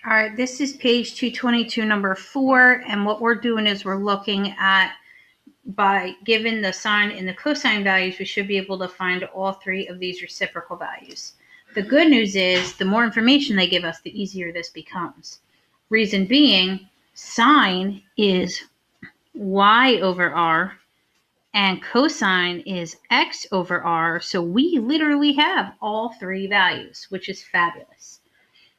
All right, this is page 222, number 4, and what we're doing is we're looking at, by given the sine and the cosine values, we should be able to find all three of these reciprocal values. The good news is the more information they give us, the easier this becomes. Reason being, sine is y over r, and cosine is x over r, so we literally have all three values, which is fabulous.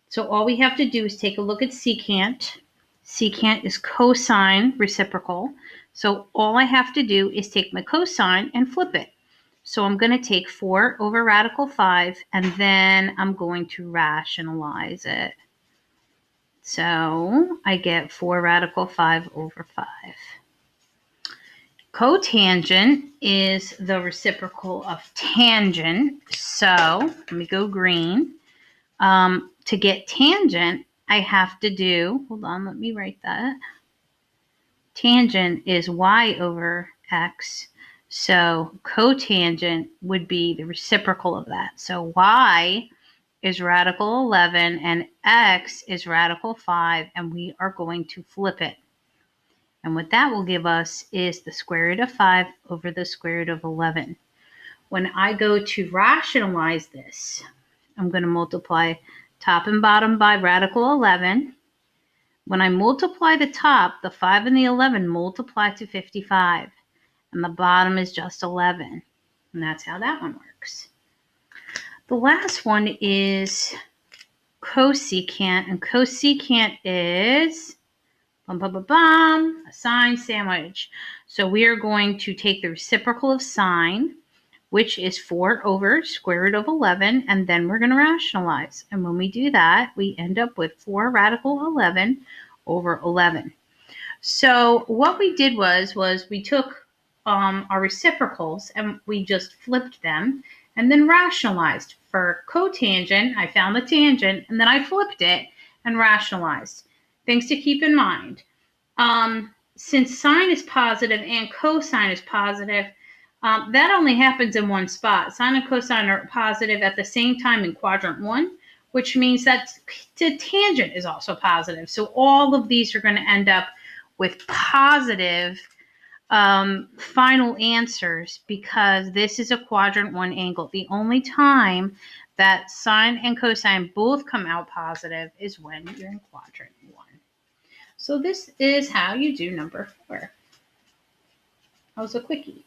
So all we have to do is take a look at secant. Secant is cosine reciprocal. So all I have to do is take my cosine and flip it. So I'm going to take 4 over radical 5, and then I'm going to rationalize it. So I get 4 radical 5 over 5. Cotangent is the reciprocal of tangent. So let me go green. To get tangent, I have to do, hold on, let me write that. Tangent is y over x. So cotangent would be the reciprocal of that. So y is radical 11 and x is radical 5, and we are going to flip it. And what that will give us is the square root of 5 over the square root of 11. When I go to rationalize this, I'm going to multiply top and bottom by radical 11. When I multiply the top, the 5 and the 11 multiply to 55. And the bottom is just 11. And that's how that one works. The last one is cosecant. And cosecant is a sine sandwich. So we are going to take the reciprocal of sine, which is 4 over square root of 11, and then we're going to rationalize. And when we do that, we end up with 4 radical 11 over 11. So what we did was we took our reciprocals and we just flipped them and then rationalized. For cotangent, I found the tangent, and then I flipped it and rationalized. Things to keep in mind. Since sine is positive and cosine is positive, that only happens in one spot. Sine and cosine are positive at the same time in quadrant 1, which means that the tangent is also positive. So all of these are going to end up with positive final answers because this is a quadrant 1 angle. The only time that sine and cosine both come out positive is when you're in quadrant 1. So this is how you do number 4. That was a quickie.